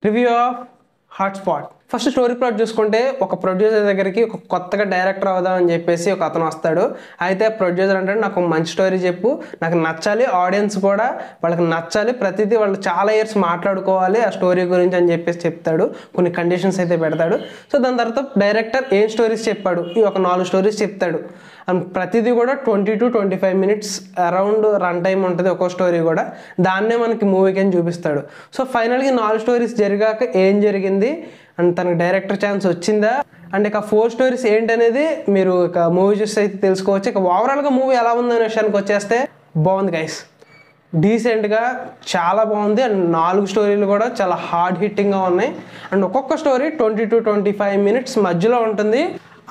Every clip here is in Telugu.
Review of hotspot. First story plot చూసుకుంటే ఒక ప్రొడ్యూసర్ దగ్గరికి ఒక కొత్తగా డైరెక్టర్ అవుదాం అని చెప్పేసి ఒక అతను వస్తాడు. అయితే ప్రొడ్యూసర్ అంటే నాకు మంచి స్టోరీ చెప్పు, నాకు నచ్చాలి, ఆడియన్స్ కూడా వాళ్ళకి నచ్చాలి, ప్రతిదీ వాళ్ళు చాలా ఇయర్స్ మాట్లాడుకోవాలి ఆ స్టోరీ గురించి అని చెప్పేసి చెప్తాడు. కొన్ని కండిషన్స్ అయితే పెడతాడు. సో దాని తర్వాత డైరెక్టర్ ఏం స్టోరీస్ చెప్పాడు, ఈ ఒక 4 స్టోరీస్ చెప్తాడు. అండ్ ప్రతిదీ కూడా 20 to 25 minutes around run time ఉంటుంది ఒక్కో స్టోరీ కూడా. దాన్నే మనకి మూవీకి అని చూపిస్తాడు. సో ఫైనల్గా 4 స్టోరీస్ జరిగాక ఏం జరిగింది అండ్ తనకు డైరెక్టర్ ఛాన్స్ వచ్చిందా అండ్ ఇక 4 స్టోరీస్ ఏంటనేది మీరు ఇక మూవీ చూస్తే అయితే తెలుసుకోవచ్చు. ఇక ఓవరాల్గా మూవీ ఎలా ఉందనే విషయానికి వచ్చేస్తే బాగుంది గైస్, డీసెంట్గా చాలా బాగుంది. అండ్ 4 స్టోరీలు కూడా చాలా హార్డ్ హిట్టింగ్గా ఉన్నాయి. అండ్ ఒక్కొక్క స్టోరీ 20 to 25 minutes మధ్యలో ఉంటుంది.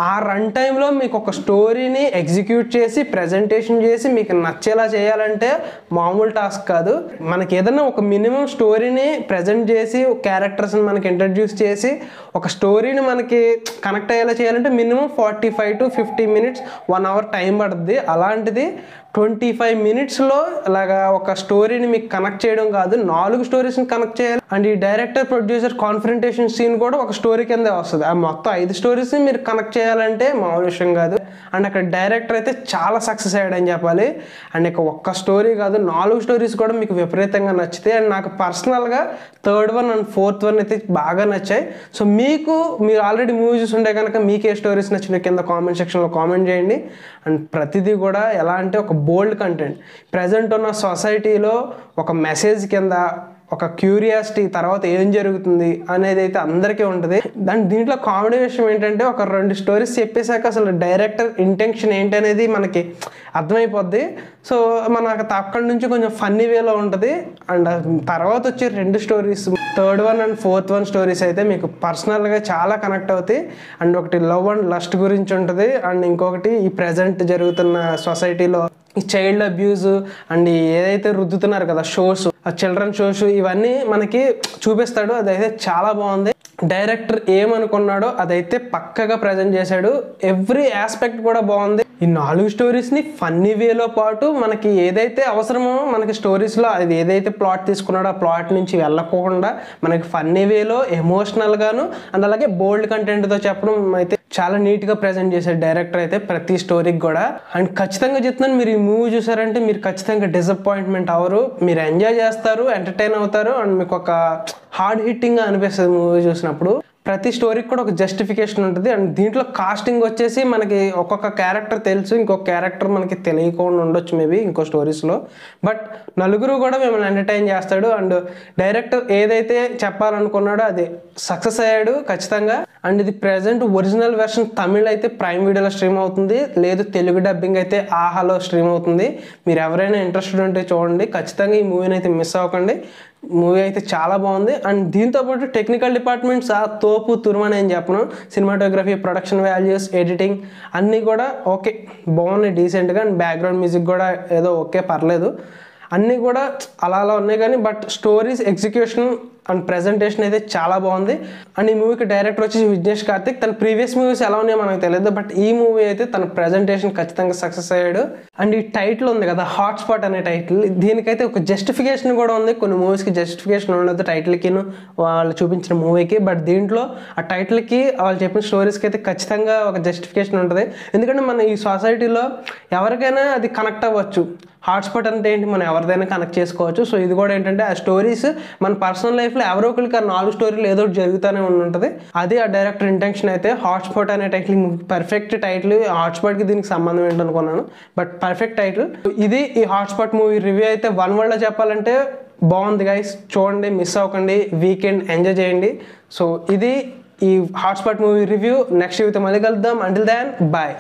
ఆ రన్ టైంలో మీకు ఒక స్టోరీని ఎగ్జిక్యూట్ చేసి ప్రజెంటేషన్ చేసి మీకు నచ్చేలా చేయాలంటే మామూలు టాస్క్ కాదు. మనకి ఏదైనా ఒక మినిమం స్టోరీని ప్రజెంట్ చేసి క్యారెక్టర్స్ని మనకి ఇంట్రడ్యూస్ చేసి ఒక స్టోరీని మనకి కనెక్ట్ అయ్యేలా చేయాలంటే minimum 45 to 50 minutes 1 hour time పడుతుంది. అలాంటిది 25 minutesలో అలాగా ఒక స్టోరీని మీకు కనెక్ట్ చేయడం కాదు, 4 స్టోరీస్ని కనెక్ట్ చేయాలి. అండ్ ఈ డైరెక్టర్ ప్రొడ్యూసర్ కాన్ఫరెంటేషన్ సీన్ కూడా ఒక స్టోరీ కిందే వస్తుంది. ఆ మొత్తం 5 స్టోరీస్ని మీరు కనెక్ట్ చేయాలంటే మామూలు విషయం కాదు. అండ్ అక్కడ డైరెక్టర్ అయితే చాలా సక్సెస్ అయ్యాడని చెప్పాలి. అండ్ ఇక ఒక్క స్టోరీ కాదు 4 స్టోరీస్ కూడా మీకు విపరీతంగా నచ్చితే. అండ్ నాకు పర్సనల్గా 3rd one and 4th one అయితే బాగా నచ్చాయి. సో మీరు ఆల్రెడీ మూవీ చూసుంటే కనుక మీకు ఏ స్టోరీస్ నచ్చినాయి కింద కామెంట్ సెక్షన్లో కామెంట్ చేయండి. అండ్ ప్రతిదీ కూడా ఎలా అంటే ఒక బోల్డ్ కంటెంట్, ప్రజెంట్ ఉన్న సొసైటీలో ఒక మెసేజ్ కింద ఒక క్యూరియాసిటీ, తర్వాత ఏం జరుగుతుంది అనేది అయితే అందరికీ ఉంటుంది. దీంట్లో కామెడీ విషయం ఏంటంటే ఒక 2 స్టోరీస్ చెప్పేశాక అసలు డైరెక్టర్ ఇంటెన్షన్ ఏంటనేది మనకి అర్థమైపోద్ది. సో మనకు అక్కడి నుంచి కొంచెం ఫన్నీ వేలో ఉంటుంది. అండ్ తర్వాత వచ్చే 2 stories 3rd one and 4th one stories అయితే మీకు పర్సనల్గా చాలా కనెక్ట్ అవుతాయి. అండ్ ఒకటి లవ్ అండ్ లస్ట్ గురించి ఉంటుంది. అండ్ ఇంకొకటి ఈ ప్రజెంట్ జరుగుతున్న సొసైటీలో ఈ చైల్డ్ అబ్యూజ్ అండ్ ఏదైతే రుద్దుతున్నారు కదా షోస్, ఆ చిల్డ్రన్ షోస్, ఇవన్నీ మనకి చూపిస్తాడు. అదైతే చాలా బాగుంది. డైరెక్టర్ ఏమనుకున్నాడో అదైతే పక్కగా ప్రజెంట్ చేశాడు. ఎవ్రీ ఆస్పెక్ట్ కూడా బాగుంది. ఈ 4 స్టోరీస్ని ఫన్నీ వేలో పాటు మనకి ఏదైతే అవసరమో మనకి స్టోరీస్లో అది ఏదైతే ప్లాట్ తీసుకున్నాడో ఆ ప్లాట్ నుంచి వెళ్ళకోకుండా మనకి ఫన్నీ వేలో ఎమోషనల్గాను అండ్ అలాగే బోల్డ్ కంటెంట్తో చెప్పడం అయితే చాలా నీట్గా ప్రజెంట్ చేశాడు డైరెక్టర్ అయితే ప్రతి స్టోరీకి కూడా. అండ్ ఖచ్చితంగా చెప్తున్నాను, మీరు ఈ మూవీ చూసారంటే మీరు ఖచ్చితంగా డిసప్పాయింట్మెంట్ అవ్వరు, మీరు ఎంజాయ్ చేస్తారు, ఎంటర్టైన్ అవుతారు. అండ్ మీకు ఒక హార్డ్ హిట్టింగ్గా అనిపిస్తుంది మూవీ చూసినప్పుడు. ప్రతి స్టోరీకి కూడా ఒక జస్టిఫికేషన్ ఉంటుంది. అండ్ దీంట్లో కాస్టింగ్ వచ్చేసి మనకి ఒక్కొక్క క్యారెక్టర్ తెలుసు, ఇంకొక క్యారెక్టర్ మనకి తెలియకుండా ఉండొచ్చు మేబీ ఇంకో స్టోరీస్లో. బట్ నలుగురు కూడా మిమ్మల్ని ఎంటర్టైన్ చేస్తాడు. అండ్ డైరెక్టర్ ఏదైతే చెప్పాలనుకున్నాడో అది సక్సెస్ అయ్యాడు ఖచ్చితంగా. అండ్ ఇది ప్రెజెంట్ ఒరిజినల్ వెర్షన్ తమిళ్ అయితే ప్రైమ్ వీడియోలో స్ట్రీమ్ అవుతుంది, లేదు తెలుగు డబ్బింగ్ అయితే ఆహాలో స్ట్రీమ్ అవుతుంది. మీరు ఎవరైనా ఇంట్రెస్టెడ్ ఉంటే చూడండి, ఖచ్చితంగా ఈ మూవీని అయితే మిస్ అవ్వకండి. మూవీ అయితే చాలా బాగుంది. అండ్ దీంతోపాటు టెక్నికల్ డిపార్ట్మెంట్స్ తోపు తురుమని ఏం చెప్పను, సినిమాటోగ్రఫీ, ప్రొడక్షన్ వాల్యూస్, ఎడిటింగ్ అన్నీ కూడా ఓకే బాగున్నాయి డీసెంట్గా. అండ్ బ్యాక్గ్రౌండ్ మ్యూజిక్ కూడా ఏదో ఓకే పర్లేదు, అన్నీ కూడా అలా ఉన్నాయి. కానీ but stories execution and presentation అయితే చాలా బాగుంది. అండ్ ఈ మూవీకి డైరెక్టర్ వచ్చేసి విఘ్నేష్ కార్తిక్. తన ప్రీవియస్ మూవీస్ ఎలా ఉన్నాయో మనకు తెలియదు, బట్ ఈ మూవీ అయితే తన ప్రెజెంటేషన్ ఖచ్చితంగా సక్సెస్ అయ్యాడు. అండ్ ఈ టైటిల్ ఉంది కదా హాట్స్పాట్ అనే టైటిల్, దీనికైతే ఒక జస్టిఫికేషన్ కూడా ఉంది. కొన్ని మూవీస్కి జస్టిఫికేషన్ ఉండదు టైటిల్కి వాళ్ళు చూపించిన మూవీకి, బట్ దీంట్లో ఆ టైటిల్కి వాళ్ళు చెప్పిన స్టోరీస్కి అయితే ఖచ్చితంగా ఒక జస్టిఫికేషన్ ఉంటుంది. ఎందుకంటే మన ఈ సొసైటీలో ఎవరికైనా అది కనెక్ట్ అవ్వచ్చు. హాట్స్పాట్ అంటే ఏంటి, మనం ఎవరిదైనా కనెక్ట్ చేసుకోవచ్చు. సో ఇది కూడా ఏంటంటే ఆ స్టోరీస్ మన పర్సనల్ లైఫ్లో ఎవరో ఒకరికి ఆ 4 స్టోరీలు ఏదో ఒకటి జరుగుతూనే ఉంటుంది. అది ఆ డైరెక్టర్ ఇంటెన్షన్ అయితే. హాట్స్పాట్ అనే టైటిల్ పర్ఫెక్ట్ టైటిల్. హాట్స్పాట్కి దీనికి సంబంధం ఏంటనుకున్నాను, బట్ పర్ఫెక్ట్ టైటిల్. ఇది ఈ హాట్స్పాట్ మూవీ రివ్యూ అయితే 1 wordలో చెప్పాలంటే బాగుంది గైస్. చూడండి, మిస్ అవ్వకండి, వీకెండ్ ఎంజాయ్ చేయండి. సో ఇది ఈ హాట్స్పాట్ మూవీ రివ్యూ. నెక్స్ట్ రివ్యూతో మళ్ళీ కలుద్దాం. Until then bye.